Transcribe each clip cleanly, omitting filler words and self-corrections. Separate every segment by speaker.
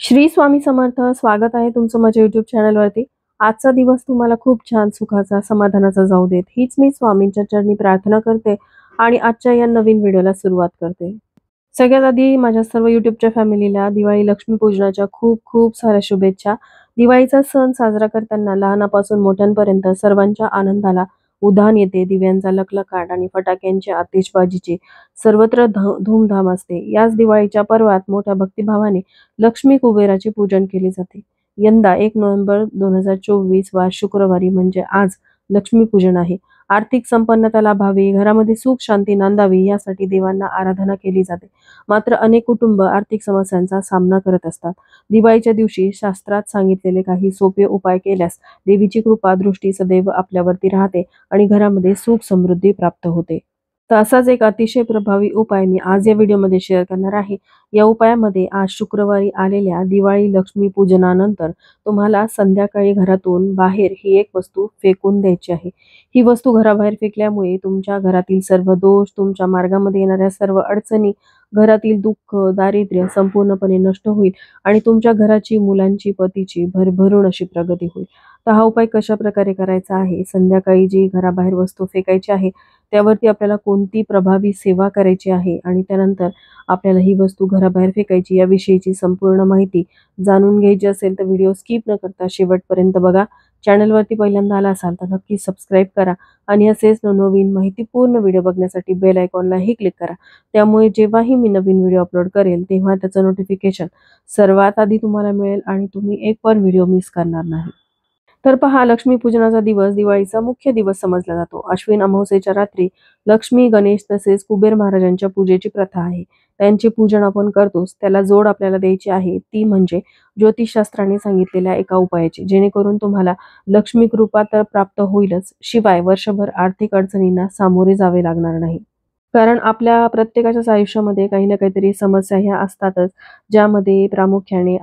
Speaker 1: श्री स्वामी समर्थ. स्वागत आहे तुमचं माझ्या YouTube चॅनलवरती. आजचा दिवस तुम्हाला खूप छान, सुखाचा, समाधानाचा जाऊ देत, हीच मी स्वामींच्या चरणी प्रार्थना करते आणि आजच्या या नवीन व्हिडिओला सुरुवात करते. सगळ्यात आधी माझ्या सर्व YouTubeच्या फॅमिलीला दिवाळी लक्ष्मीपूजनाच्या खूप खूप साऱ्या शुभेच्छा. दिवाळीचा सण साजरा करताना लहानापासून मोठ्यांपर्यंत सर्वांच्या आनंदाला उधाण येते. दिव्यांचा लखलखाट आणि फटाक्यांची आतिषबाजीची सर्वत्र धूमधाम असते. याच दिवाळीच्या पर्वात मोठ्या भक्तिभावाने लक्ष्मी कुबेराचे पूजन केले जाते. यंदा 1 नोव्हेंबर 2024 वार शुक्रवारी म्हणजे आज लक्ष्मीपूजन आहे. आर्थिक संपन्नता लाभावी, घरामध्ये सुख शांती नांदावी यासाठी देवांना आराधना केली जाते. मात्र अनेक कुटुंब आर्थिक समस्यांचा सामना करत असतात. दिवाळीच्या दिवशी शास्त्रात सांगितलेले काही सोपे उपाय केल्यास देवीची कृपा दृष्टी सदैव आपल्यावरती राहते आणि घरामध्ये सुख समृद्धी प्राप्त होते. तर असाच एक अतिशय प्रभावी उपाय मी आज या व्हिडिओमध्ये शेअर करणार आहे. या उपायामध्ये आज शुक्रवारी आलेल्या दिवाळी लक्ष्मी पूजनानंतर तुम्हाला संध्याकाळी घरातून बाहेर ही एक वस्तू फेकून द्यायची आहे. ही वस्तू घराबाहेर फेकल्यामुळे तुमच्या घरातील सर्व दोष, तुमच्या मार्गामध्ये येणाऱ्या सर्व अडचणी, घरातील दुःख, दारिद्र्य संपूर्णपणे नष्ट होईल आणि तुमच्या घराची, मुलांची, पतीची भरभरून अशी प्रगती होईल. तर हा उपाय कशा प्रकारे करायचा आहे, संध्याकाळी जी घराबाहेर वस्तू फेकायची आहे त्यावरती आपल्याला कोणती प्रभावी सेवा करायची आहे आणि त्यानंतर आपल्याला ही वस्तू घराबाहेर फेकायची याविषयीची संपूर्ण माहिती जाणून घ्यायची असेल तर व्हिडिओ स्किप न करता शेवटपर्यंत बघा. चॅनलवरती पहिल्यांदा आला असाल तर नक्की सबस्क्राईब करा आणि असेच नवनवीन माहितीपूर्ण व्हिडिओ बघण्यासाठी बेल आयकॉनलाही क्लिक करा. त्यामुळे जेव्हाही मी नवीन व्हिडिओ अपलोड करेल तेव्हा त्याचं नोटिफिकेशन सर्वात आधी तुम्हाला मिळेल आणि तुम्ही एक पण व्हिडिओ मिस करणार नाही. तर पहा, लक्ष्मीपूजनाचा दिवस दिवाळीचा मुख्य दिवस समजला जातो. अश्विन अमावास्येच्या रात्री लक्ष्मी, गणेश तसेच कुबेर महाराजांच्या पूजेची प्रथा आहे. त्यांचे पूजन आपण करतोच. त्याला जोड आपल्याला द्यायची आहे ती म्हणजे ज्योतिषशास्त्राने सांगितलेल्या एका उपायाची, जेणेकरून तुम्हाला लक्ष्मी कृपा तर प्राप्त होईलच, शिवाय वर्षभर आर्थिक अडचणींना सामोरे जावे लागणार नाही. कारण आपल्या प्रत्येकाच्याच आयुष्यामध्ये काही ना काहीतरी समस्या ह्या असतातच, ज्यामध्ये प्रामुख्याने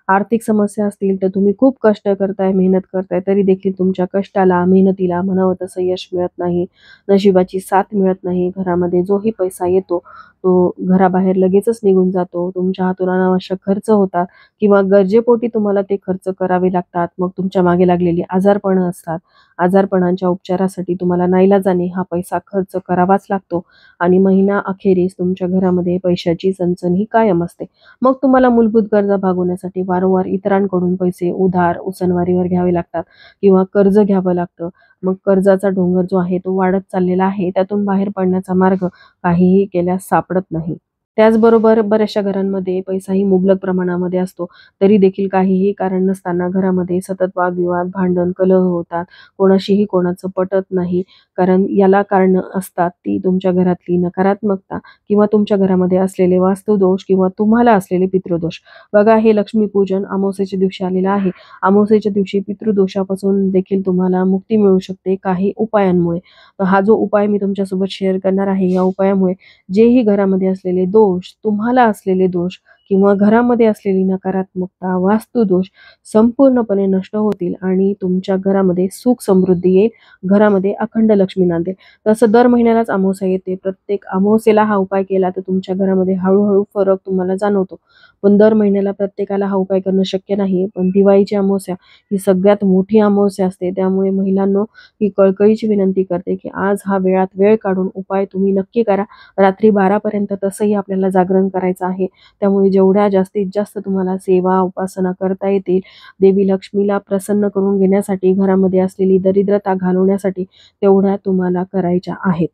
Speaker 1: आर्थिक समस्या असतील तर तुम्ही खूप कष्ट करताय, मेहनत करताय, तरी देखील तुमच्या कष्टाला, मेहनतीला म्हणावं तसं यश मिळत नाही, नशिबाची साथ मिळत नाही. घरामध्ये जोही पैसा येतो तो घराबाहेर लगेचच निघून जातो. तुमच्या हातून अनावश्यक खर्च होतात किंवा गरजेपोटी तुम्हाला ते खर्च करावे लागतात. मग तुमच्या मागे लागलेली आजारपणं असतात. आजारपणांच्या उपचारासाठी तुम्हाला नाईलाजाने हा पैसा खर्च करावाच लागतो आणि महिना अखेरीस तुमच्या घरामध्ये पैशाची चणचण ही कायम असते. मग तुम्हाला मूलभूत गरजा भागवण्यासाठी वारंवार इतरांकडून पैसे उधार, उसनवारीवर घ्यावे लागतात किंवा कर्ज घ्यावं लागतं. मग कर्जाचा डोंगर जो आहे तो वाढत चाललेला आहे. त्यातून बाहेर पडण्याचा मार्ग काहीही केल्यास सापडत नाही. त्याचबरोबर बऱ्याचशा घरांमध्ये पैसाही मुबलक प्रमाणामध्ये असतो, तरी देखील काहीही कारण नसताना घरामध्ये सतत वादविवाद, भांडण, कलह होतात. कोणाशीही कोणाचं पटत नाही. कारण याला कारणं असतात ती तुमच्या घरातली नकारात्मकता किंवा तुमच्या घरामध्ये असलेले वास्तुदोष किंवा तुम्हाला असलेले पितृदोष. बघा, हे लक्ष्मीपूजन अमावास्येच्या दिवशी आलेलं आहे. अमावास्येच्या दिवशी पितृदोषापासून देखील तुम्हाला मुक्ती मिळू शकते काही उपायांमुळे. तर हा जो उपाय मी तुमच्यासोबत शेअर करणार आहे, या उपायामुळे जेही घरामध्ये असलेले दोष, तुम्हाला असलेले दोष किंवा घरामध्ये असलेली नकारात्मकता, वास्तुदोष संपूर्णपणे नष्ट होतील आणि तुमच्या घरामध्ये सुख समृद्धी येईल, घरामध्ये अखंड लक्ष्मी नांदेल. तसं दर महिन्यालाच अमावस्या येते. प्रत्येक अमावस्येला हा उपाय केला तर तुमच्या घरामध्ये हळूहळू फरक तुम्हाला जाणवतो. पण दर महिन्याला प्रत्येकाला हा उपाय करणं शक्य नाही. पण दिवाळीची अमावस्या ही सगळ्यात मोठी अमावस्या असते. त्यामुळे महिलांनो, ही कळकळीची विनंती करते की आज हा वेळात वेळ काढून उपाय तुम्ही नक्की करा. रात्री 12 पर्यंत तसंही आपल्याला जागरण करायचं आहे. त्यामुळे जेवढ्या जास्तीत जास्त तुम्हाला सेवा, उपासना करता येतील, देवी लक्ष्मीला प्रसन्न करून घेण्यासाठी, घरामध्ये असलेली दरिद्रता घालवण्यासाठी तेवढ्या तुम्हाला करायच्या आहेत.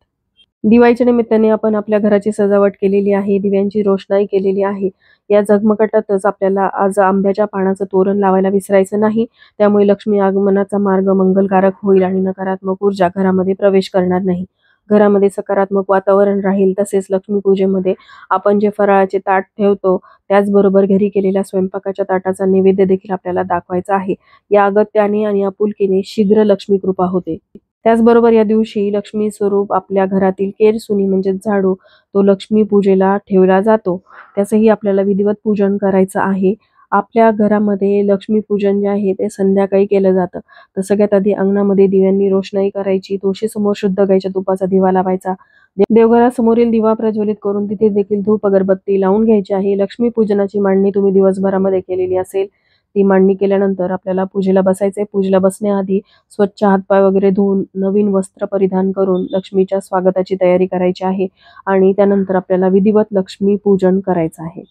Speaker 1: दिवाळीच्या निमित्ताने आपण आपल्या घराची सजावट केलेली आहे, दिव्यांची रोषणाई केलेली आहे. या झगमगाटातच आपल्याला आज आंब्याच्या पानाचं तोरण लावायला विसरायचं नाही. त्यामुळे लक्ष्मी आगमनाचा मार्ग मंगलकारक होईल आणि नकारात्मक ऊर्जा घरामध्ये प्रवेश करणार नाही. घरामध्ये सकारात्मक वातावरण राहील. तसेच लक्ष्मीपूजेमध्ये आपण जे फराळाचे ताट ठेवतो, त्याचबरोबर घरी केलेल्या स्वयंपाकाच्या ताटाचा नैवेद्य देखील आपल्याला दाखवायचा आहे. या अगत्याने आणि आपुलकीने शीघ्र लक्ष्मी कृपा होते. त्याचबरोबर या दिवशी लक्ष्मी स्वरूप आपल्या घरातील केरसुनी म्हणजे झाडू, तो लक्ष्मी पूजेला ठेवला जातो. त्याचंही आपल्याला विधिवत पूजन करायचं आहे. आपल्या घरामध्ये लक्ष्मीपूजन जे आहे ते संध्याकाळी केलं जातं. तर सगळ्यात आधी अंगणामध्ये दिव्यांनी रोषणाई करायची, तुळशीसमोर शुद्ध गाईच्या तुपाचा दिवा लावायचा, देवघरासमोरील दिवा प्रज्वलित करून तिथे देखील धूप अगरबत्ती लावून घ्यायची आहे. लक्ष्मी पूजनाची मांडणी तुम्ही दिवसभरामध्ये केलेली असेल, ती मांडणी केल्यानंतर आपल्याला पूजेला बसायचे. पूजेला बसण्याआधी स्वच्छ हातपाय वगैरे धुवून नवीन वस्त्र परिधान करून लक्ष्मीच्या स्वागताची तयारी करायची आहे आणि त्यानंतर आपल्याला विधिवत लक्ष्मी पूजन करायचं आहे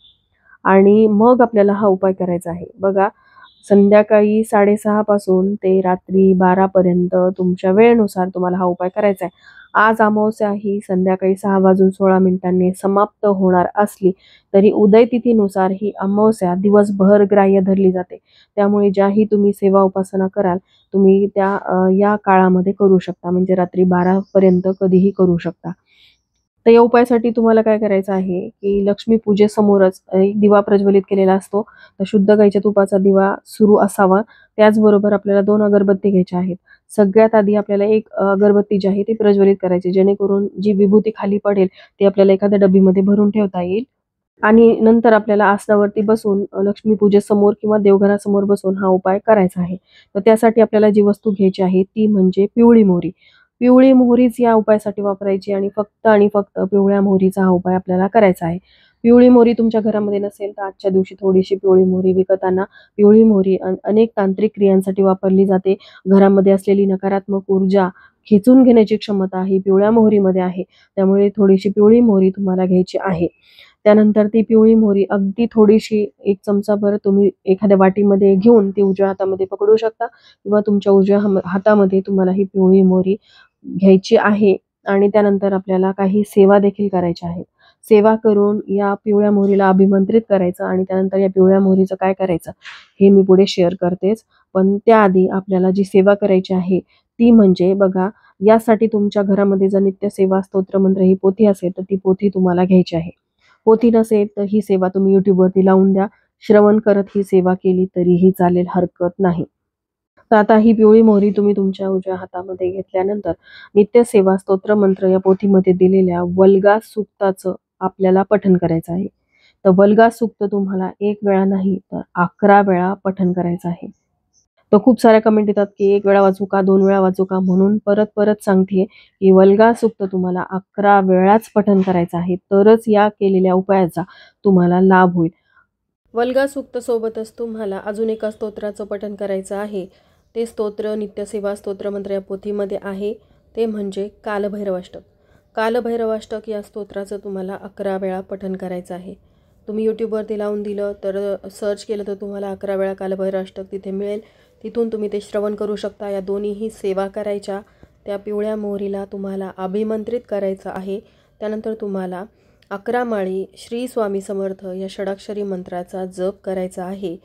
Speaker 1: आणि मग आपल्याला हा उपाय करायचा आहे. बघा, संध्याकाळी 6:30 पासून ते रात्री 12 पर्यंत तुमच्या वेळेनुसार तुम्हाला हा उपाय करायचा आहे. आज अमावस्या ही संध्याकाळी 6:16 समाप्त होणार असली तरी उदय तिथीनुसार ही अमावस्या दिवसभर ग्राह्य धरली जाते. त्यामुळे ज्याही तुम्ही सेवा उपासना कराल तुम्ही त्या या काळामध्ये करू शकता, म्हणजे रात्री 12 पर्यंत कधीही करू शकता. तर या उपायासाठी तुम्हाला काय करायचं आहे की लक्ष्मी पूजेसमोरच एक दिवा प्रज्वलित केलेला असतो. तर शुद्ध गाईच्या तुपाचा दिवा सुरू असावा. त्याचबरोबर आपल्याला 2 अगरबत्ती घ्यायच्या आहेत. सगळ्यात आधी आपल्याला एक अगरबत्ती जी आहे ती प्रज्वलित करायची, जेणेकरून जी विभूती खाली पडेल ती आपल्याला एखाद्या डब्बीमध्ये भरून ठेवता येईल. आणि नंतर आपल्याला आसनावरती बसून लक्ष्मी पूजेसमोर किंवा देवघरासमोर बसून हा उपाय करायचा आहे. तर त्यासाठी आपल्याला जी वस्तू घ्यायची आहे ती म्हणजे पिवळी मोहरी. पिवळी मोहरीच या उपायासाठी वापरायची आणि फक्त पिवळ्या मोहरीचा हा उपाय आपल्याला करायचा आहे. पिवळी मोहरी तुमच्या घरामध्ये नसेल तर आजच्या दिवशी थोडीशी पिवळी मोहरी विकत आणा. पिवळी मोहरी अनेक तांत्रिक क्रियांसाठी वापरली जाते. घरामध्ये असलेली नकारात्मक ऊर्जा खेचून घेण्याची क्षमता ही पिवळ्या मोहरीमध्ये आहे. त्यामुळे थोडीशी पिवळी मोहरी तुम्हाला घ्यायची आहे. त्यानंतर ती पिवळी मोहरी अगदी थोडीशी 1 चमचाभर तुम्ही एखाद्या वाटीमध्ये घेऊन ती उजव्या हातामध्ये पकडू शकता किंवा तुमच्या उजव्या हातामध्ये तुम्हाला ही पिवळी मोहरी घ्यायची आहे आणि त्यानंतर आपल्याला काही सेवा देखील करायच्या आहेत. सेवा करून या पिवळ्या मोहरीला अभिमंत्रित करायचं आणि त्यानंतर या पिवळ्या मोहरीचं काय करायचं हे मी पुढे शेअर करतेच. पण त्याआधी आपल्याला जी सेवा करायची आहे ती म्हणजे बघा, यासाठी तुमच्या घरामध्ये जर नित्य सेवा स्तोत्र मंत्र ही पोथी असेल तर ती पोथी तुम्हाला घ्यायची आहे. पोथी नसेल तर ही सेवा तुम्ही YouTubeवरती लावून द्या. श्रवण करत ही सेवा केली तरीही चालेल, हरकत नाही. तर आता ही पिवळी मोहरी तुम्ही तुमच्या उजव्या हातामध्ये घेतल्यानंतर नित्य सेवा स्तोत्र मंत्र या पोथीमध्ये दिलेल्या वल्गा सूक्ताचं आपल्याला पठण करायचं आहे. तर वल्गा सूक्त तुम्हाला 1 वेळा नाही तर 11 वेळा पठण करायचं आहे. तर खूप साऱ्या कमेंट येतात की 1 वेळा वाचू का, 2 वेळा वाचू का, म्हणून परत सांगते की वल्गा सूक्त तुम्हाला 11 वेळाच पठण करायचं आहे. तरच या केलेल्या उपायाचा तुम्हाला लाभ होईल. वल्गा सूक्त सोबतच तुम्हाला अजून एका स्तोत्राचं पठण करायचं आहे. ते स्तोत्र नित्यसेवा स्तोत्र मंत्र या पोथीमध्ये आहे. ते म्हणजे कालभैरवाष्टक. कालभैरवाष्टक या स्तोत्राचं तुम्हाला 11 वेळा पठण करायचं आहे. तुम्ही YouTubeवरती लावून दिलं तर सर्च केलं तर तुम्हाला 11 वेळा कालभैरवाष्टक तिथे मिळेल. तिथून तुम्ही ते श्रवण करू शकता. या दोन्हीही सेवा करायच्या. त्या पिवळ्या मोहरीला तुम्हाला अभिमंत्रित करायचं आहे. त्यानंतर तुम्हाला 11 माळी श्री स्वामी समर्थ या षडाक्षरी मंत्राचा जप करायचा आहे.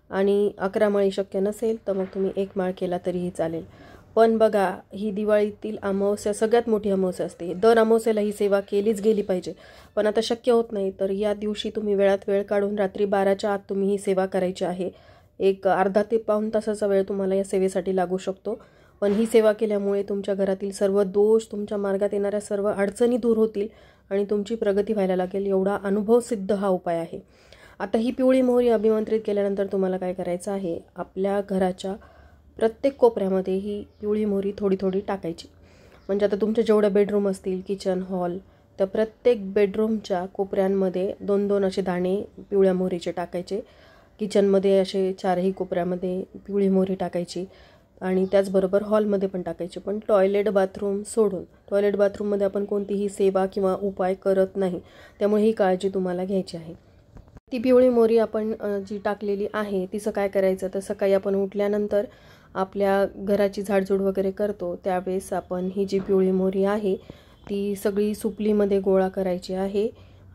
Speaker 1: आणि 11 माळी शक्य नसेल तर मग तुम्ही 1 माळ केला तरीही चालेल. पण बघा, ही दिवाळीतील अमावस्या सगळ्यात मोठी अमावस्या असते. दर अमावस्याला ही सेवा केलीच गेली पाहिजे. पण आता शक्य होत नाही, तर या दिवशी तुम्ही वेळात वेळ काढून रात्री 12च्या आत तुम्ही ही सेवा करायची आहे. एक अर्धा ते पाऊण तासाचा वेळ तुम्हाला या सेवेसाठी लागू शकतो. पण ही सेवा केल्यामुळे तुमच्या घरातील सर्व दोष, तुमच्या मार्गात येणाऱ्या सर्व अडचणी दूर होतील आणि तुमची प्रगती व्हायला लागेल. एवढा अनुभवसिद्ध हा उपाय आहे. आता ही पिवळी मोहरी अभिमंत्रित केल्यानंतर तुम्हाला काय करायचं आहे, आपल्या घराच्या प्रत्येक कोपऱ्यामध्ये ही पिवळी मोहरी थोडी थोडी टाकायची. म्हणजे आता तुमचे जेवढे बेडरूम असतील, किचन, हॉल, तर प्रत्येक बेडरूमच्या कोपऱ्यांमध्ये 2-2 असे दाणे पिवळ्या मोहरीचे टाकायचे. किचनमध्ये असे 4ही कोपऱ्यामध्ये पिवळी मोहरी टाकायची आणि त्याचबरोबर हॉलमध्ये पण टाकायची. पण टॉयलेट बाथरूम सोडून, टॉयलेट बाथरूममध्ये आपण कोणतीही सेवा किंवा उपाय करत नाही. त्यामुळे ही काळजी तुम्हाला घ्यायची आहे. ती पिवळी मोहरी आपण जी टाकलेली आहे तिचं काय करायचं, तर सकाळी आपण उठल्यानंतर आपल्या घराची झाडझूड वगैरे करतो त्यावेळेस आपण ही जी पिवळी मोहरी आहे ती सगळी सुपलीमध्ये गोळा करायची आहे.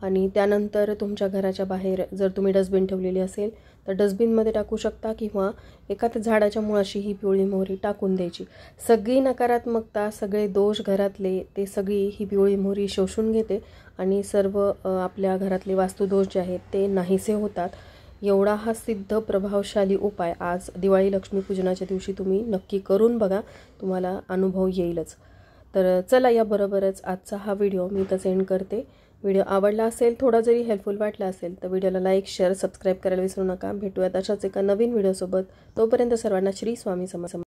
Speaker 1: आणि त्यानंतर तुमच्या घराच्या बाहेर जर तुम्ही डस्टबिन ठेवलेली असेल तर डस्टबिनमध्ये टाकू शकता किंवा एखाद्या झाडाच्या मुळाशी ही पिवळी मोहरी टाकून द्यायची. सगळी नकारात्मकता, सगळे दोष घरातले ते सगळी ही पिवळी मोहरी शोषून घेते आणि सर्व आपल्या घरातले वास्तुदोष जे आहेत ते नाहीसे होतात. एवढा हा सिद्ध प्रभावशाली उपाय आज दिवाळी लक्ष्मीपूजनाच्या दिवशी तुम्ही नक्की करून बघा, तुम्हाला अनुभव येईलच. तर चला, याबरोबरच आजचा हा व्हिडिओ मी इथंच एंड करते. व्हिडिओ आवडला असेल, थोडा जरी हेल्पफुल वाटला असेल तर व्हिडिओला लाईक, शेअर, सबस्क्राईब करायला विसरू नका. भेटूयात अशाच एका नवीन व्हिडिओसोबत. तोपर्यंत सर्वांना श्री स्वामी समर्थ.